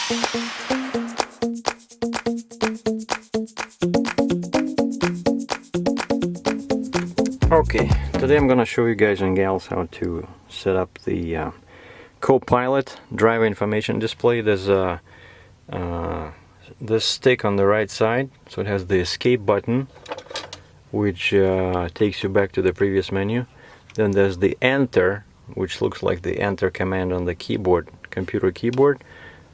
Okay, today I'm gonna show you guys and gals how to set up the co-pilot driver information display. There's this stick on the right side, so it has the escape button, which takes you back to the previous menu. Then there's the enter, which looks like the enter command on the keyboard, computer keyboard,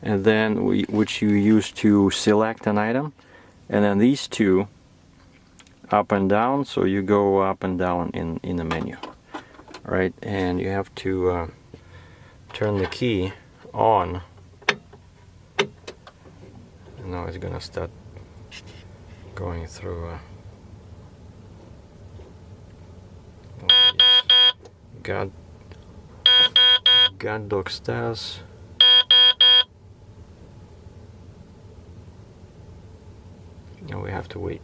and then which you use to select an item, and then these two up and down, so you go up and down in the menu, right? And you have to turn the key on. And now it's gonna start going through guard dog status. Now we have to wait.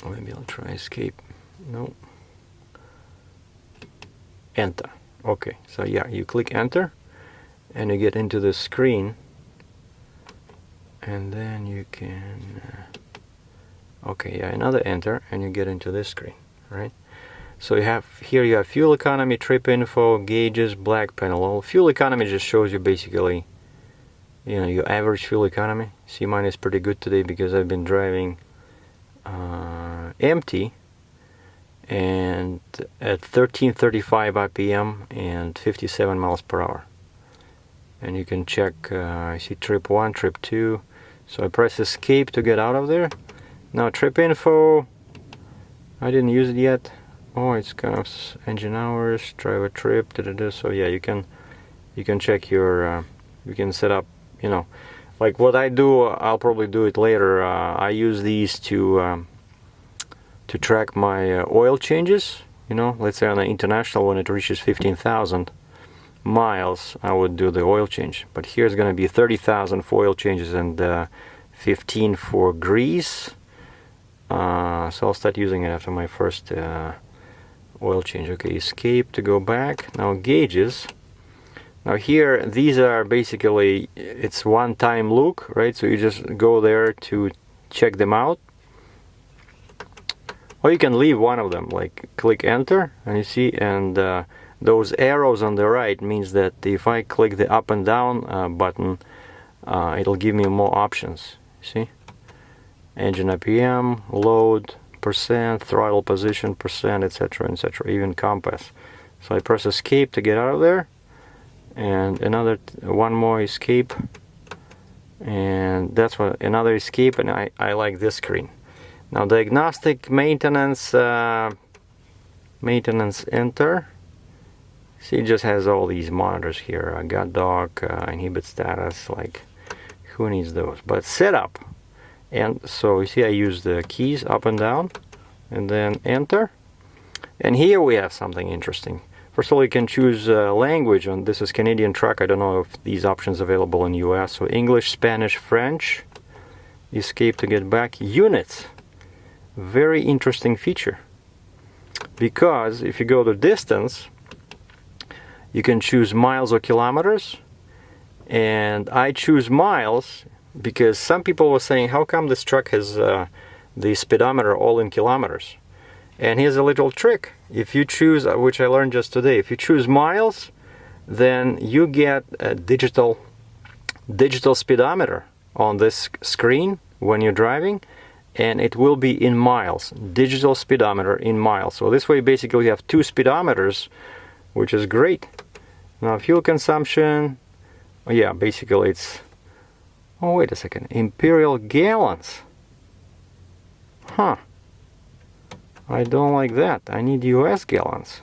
Maybe I'll try escape. No. Enter. Okay, so yeah, you click enter and you get into the screen, and then you can okay, yeah, another enter and you get into this screen, right? So you have here, you have fuel economy, trip info, gauges, black panel. Well, fuel economy just shows you basically, you know, your average fuel economy. See, mine is pretty good today because I've been driving empty and at 1335 RPM and 57 miles per hour. And you can check, I see trip 1, trip 2. So I press escape to get out of there. Now trip info, I didn't use it yet. Oh, it's kind of engine hours, driver trip, so yeah, you can check your, you can set up, you know, like what I do. I'll probably do it later. I use these to track my oil changes. You know, let's say on the international, when it reaches 15,000 miles, I would do the oil change. But here's going to be 30,000 for oil changes and 15 for grease. So I'll start using it after my first oil change. Okay, escape to go back. Now gauges. Now here, these are basically, it's one-time look, right? So you just go there to check them out. Or you can leave one of them, like click enter, and you see, and those arrows on the right means that if I click the up and down button, it'll give me more options. See? Engine RPM, load, percent, throttle position, percent, etc., etc., even compass. So I press escape to get out of there, and one more escape, and that's what, another escape, and I like this screen. Now diagnostic, maintenance, maintenance enter. See, it just has all these monitors here. Guard dog, inhibit status, like who needs those? But setup. And so you see I use the keys up and down and then enter. And here we have something interesting. First of all, you can choose language, and this is Canadian truck. I don't know if these options are available in US. So English, Spanish, French. Escape to get back. Units. Very interesting feature. Because if you go to distance, you can choose miles or kilometers. And I choose miles because some people were saying, how come this truck has the speedometer all in kilometers? And here's a little trick. If you choose, which I learned just today, if you choose miles, then you get a digital speedometer on this screen when you're driving, and it will be in miles, digital speedometer in miles. So this way basically you have two speedometers, which is great. Now fuel consumption, yeah, basically it's, oh wait a second, imperial gallons. Huh. I don't like that. I need US gallons.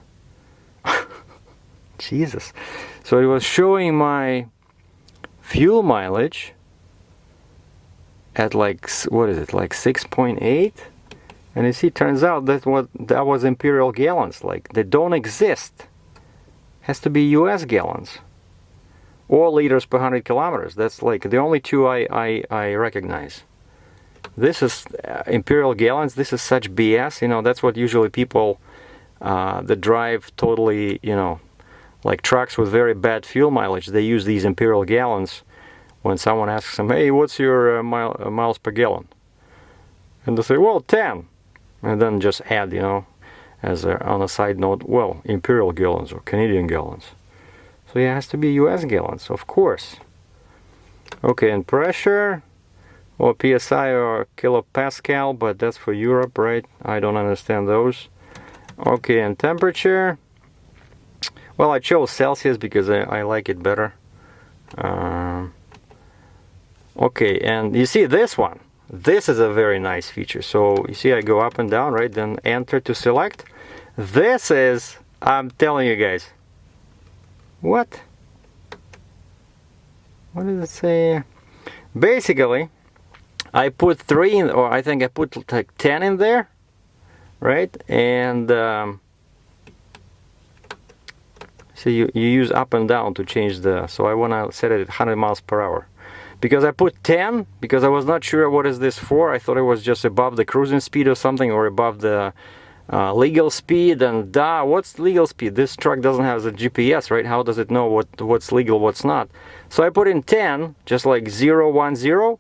Jesus. So it was showing my fuel mileage at like, what is it, like 6.8? And you see, turns out that was imperial gallons. Like, they don't exist. Has to be US gallons. Or liters per 100 kilometers. That's like the only two I recognize. This is imperial gallons. This is such BS. You know, that's what usually people that drive totally, you know, like trucks with very bad fuel mileage, they use these imperial gallons when someone asks them, hey, what's your miles per gallon? And they say, well, 10. And then just add, you know, as on a side note, well, imperial gallons or Canadian gallons. So it has to be US gallons, of course. Okay, and pressure, or PSI or kilopascal, but that's for Europe, right? I don't understand those. Okay, and temperature, well, I chose Celsius because I like it better. Okay, and you see this one. This is a very nice feature. So you see I go up and down, right? Then enter to select. This is, I'm telling you guys. What? What does it say? Basically, I put 3 in, or I think I put like 10 in there, right? And so you use up and down to change the, so I want to set it at 100 miles per hour. Because I put 10, because I was not sure what is this for. I thought it was just above the cruising speed or something, or above the legal speed. And what's legal speed? This truck doesn't have the GPS, right? How does it know what's legal, what's not? So I put in 10, just like 0, 1, 0,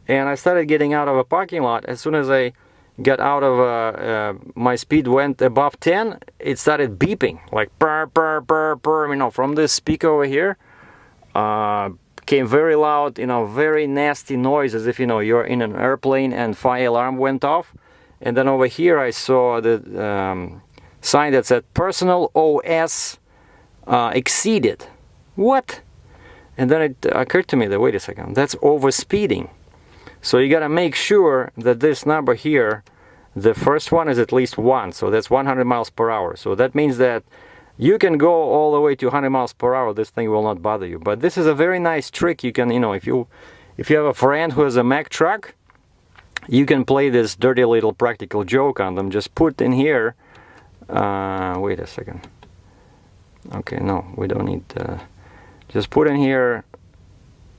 and I started getting out of a parking lot. As soon as I got out of my speed went above 10, it started beeping, like burr, burr, burr, burr, you know, from this speaker over here. Came very loud, you know, very nasty noise, as if, you know, you're in an airplane and fire alarm went off. And then over here I saw the sign that said personal OS exceeded. What? And then it occurred to me that, wait a second, that's overspeeding. So you gotta make sure that this number here, the first one is at least 1, so that's 100 miles per hour. So that means that you can go all the way to 100 miles per hour, this thing will not bother you. But this is a very nice trick. You can, you know, if you have a friend who has a Mack truck, you can play this dirty little practical joke on them. Just put in here, wait a second. Okay, no, we don't need, just put in here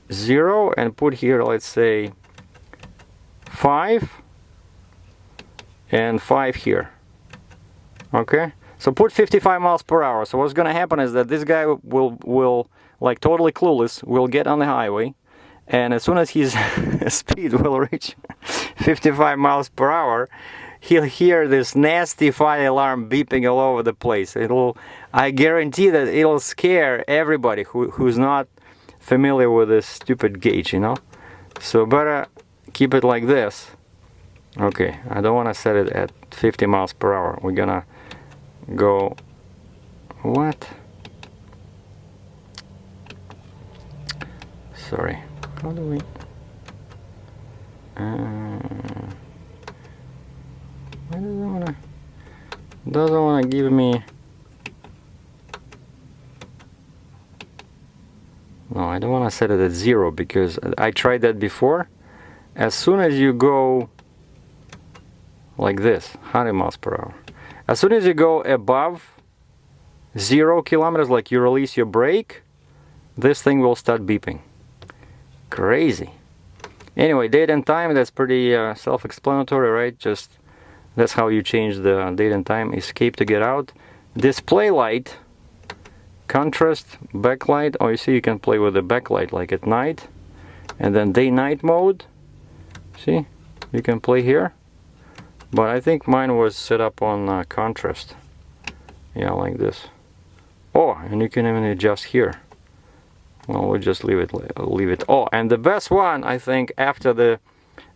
0 and put here, let's say, 5 and 5 here. Okay? So put 55 miles per hour. So what's going to happen is that this guy will like totally clueless, will get on the highway, and as soon as his speed will reach 55 miles per hour, he'll hear this nasty fire alarm beeping all over the place. I guarantee that it'll scare everybody who's not familiar with this stupid gauge, you know. So better keep it like this. Okay, I don't want to set it at 50 miles per hour. We're gonna go, what? Sorry, how do we, why doesn't wanna give me, no, I don't want to set it at 0 because I tried that before. As soon as you go like this, 100 miles per hour, as soon as you go above 0 kilometers, like you release your brake, this thing will start beeping. Crazy. Anyway, date and time, that's pretty self-explanatory, right? Just that's how you change the date and time. Escape to get out. Display light, contrast, backlight. Oh, you see, you can play with the backlight like at night. And then day-night mode. See, you can play here. But I think mine was set up on contrast. Yeah, like this. Oh, and you can even adjust here. Well, we'll just leave it. Oh, and the best one, I think, after the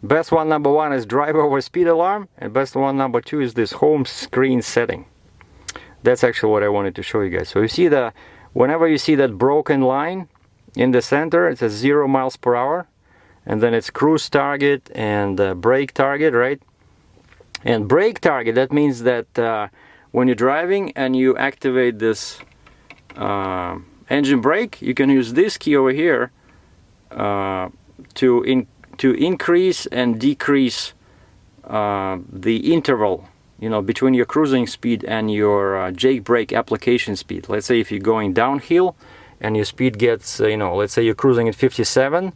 best one, number 1 is driver over speed alarm, and best one, number 2 is this home screen setting. That's actually what I wanted to show you guys. So you see whenever you see that broken line in the center, it's a 0 miles per hour, and then it's cruise target and brake target, right? And brake target, that means that when you're driving and you activate this engine brake, you can use this key over here to increase and decrease the interval, you know, between your cruising speed and your jake brake application speed. Let's say if you're going downhill and your speed gets, you know, let's say you're cruising at 57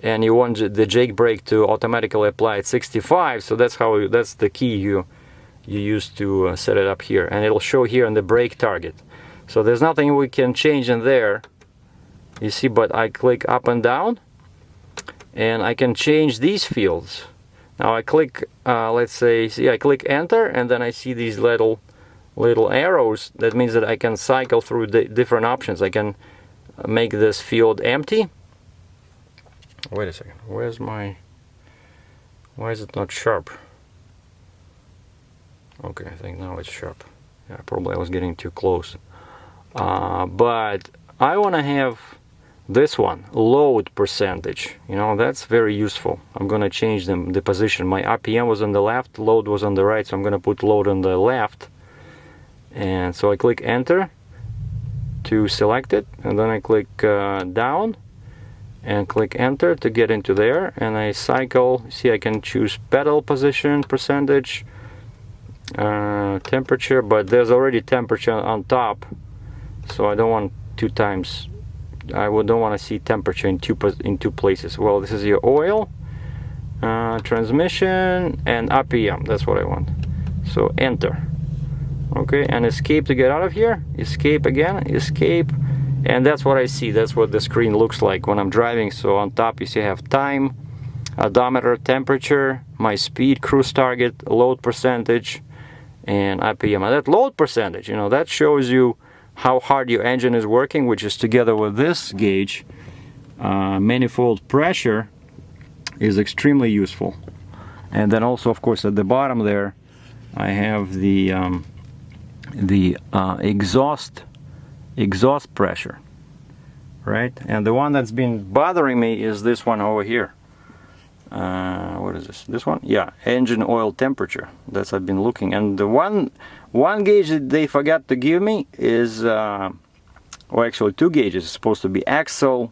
and you want the jake brake to automatically apply at 65, so that's the key you use to set it up here, and it'll show here in the brake target. So there's nothing we can change in there, you see, but I click up and down and I can change these fields. Now I click, let's say, see, I click enter, and then I see these little arrows. That means that I can cycle through the different options. I can make this field empty. Wait a second, why is it not sharp? Okay, I think now it's sharp. Yeah, probably I was getting too close. But I want to have this one, load percentage. You know, that's very useful. I'm going to change the position. My RPM was on the left, load was on the right, so I'm going to put load on the left. And so I click enter to select it, and then I click down and click enter to get into there, and I cycle. See, I can choose pedal position, percentage, temperature, but there's already temperature on top, so I don't want two times. I don't want to see temperature in two places. Well, this is your oil, transmission, and RPM. That's what I want. So enter. Okay, and escape to get out of here. Escape again, escape, and that's what I see. That's what the screen looks like when I'm driving. So on top you see I have time, odometer, temperature, my speed, cruise target, load percentage, and RPM. And that load percentage, you know, that shows you how hard your engine is working, which is together with this gauge, manifold pressure, is extremely useful. And then also, of course, at the bottom there, I have the exhaust pressure, right? And the one that's been bothering me is this one over here. What is this one? Yeah, engine oil temperature. That's I've been looking. And the one gauge that they forgot to give me is or actually two gauges. It's supposed to be axle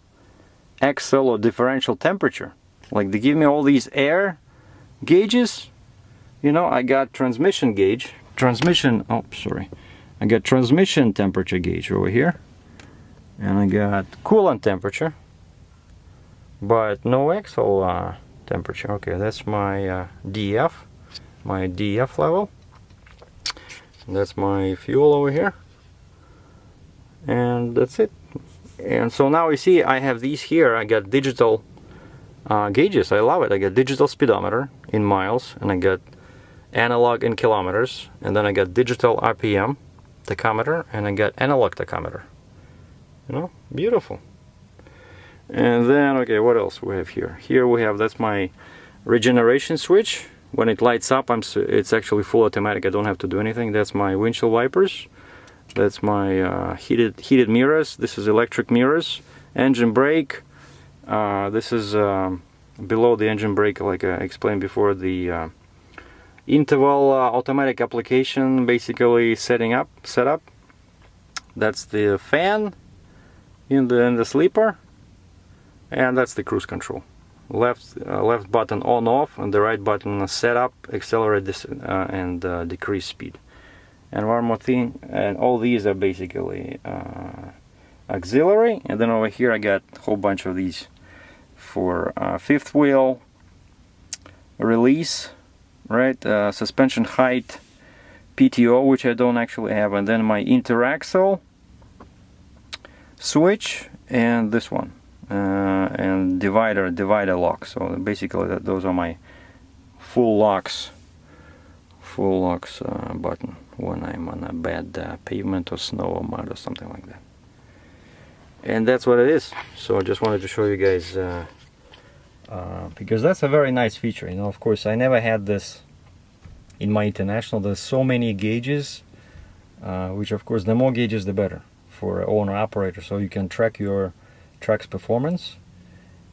or differential temperature. Like they give me all these air gauges. You know, I got transmission gauge, I got transmission temperature gauge over here, and I got coolant temperature, but no axle temperature. Okay, that's my DF level. And that's my fuel over here, and that's it. And so now you see I have these here. I got digital gauges. I love it. I got digital speedometer in miles, and I got analog in kilometers, and then I got digital RPM tachometer, and I got analog tachometer. You know, beautiful. And then, okay, what else we have here? Here we have, that's my regeneration switch. When it lights up, it's actually full automatic. I don't have to do anything. That's my windshield wipers. That's my heated mirrors. This is electric mirrors. Engine brake. This is below the engine brake, like I explained before, the interval automatic application, basically setup. That's the fan in the sleeper, and that's the cruise control. Left button on off, and the right button set up, accelerate this and decrease speed. And one more thing, and all these are basically auxiliary. And then over here I got a whole bunch of these for fifth wheel release, right? Suspension height, PTO, which I don't actually have, and then my interaxle switch, and this one, and divider lock. So basically those are my full locks button when I'm on a bad pavement or snow or mud or something like that. And that's what it is. So I just wanted to show you guys because that's a very nice feature. You know, of course I never had this in my International. There's so many gauges, which of course the more gauges the better for owner operator, so you can track your truck's performance.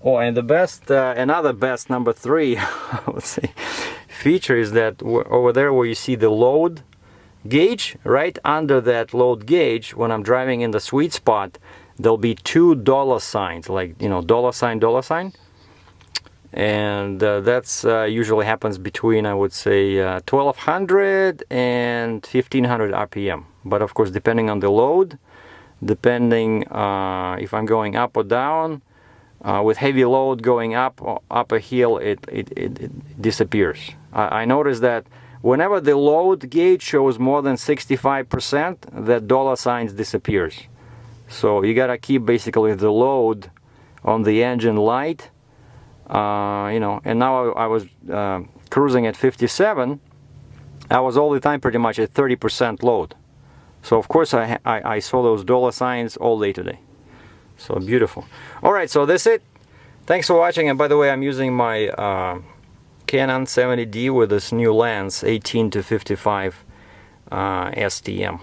Oh, and the best, another best, number 3, I would say, feature is that over there where you see the load gauge, right under that load gauge, when I'm driving in the sweet spot, there'll be 2 dollar signs, like, you know, dollar sign, and that's usually happens between, I would say, 1200 and 1500 RPM. But of course, depending on the load, depending if I'm going up or down, with heavy load going up a hill, it disappears. I noticed that whenever the load gauge shows more than 65%, that dollar signs disappears. So you gotta keep basically the load on the engine light, you know. And now I was cruising at 57. I was all the time pretty much at 30% load. So of course I saw those dollar signs all day today. So beautiful. All right, so that's it. Thanks for watching. And by the way, I'm using my Canon 70D with this new lens, 18 to 55 STM.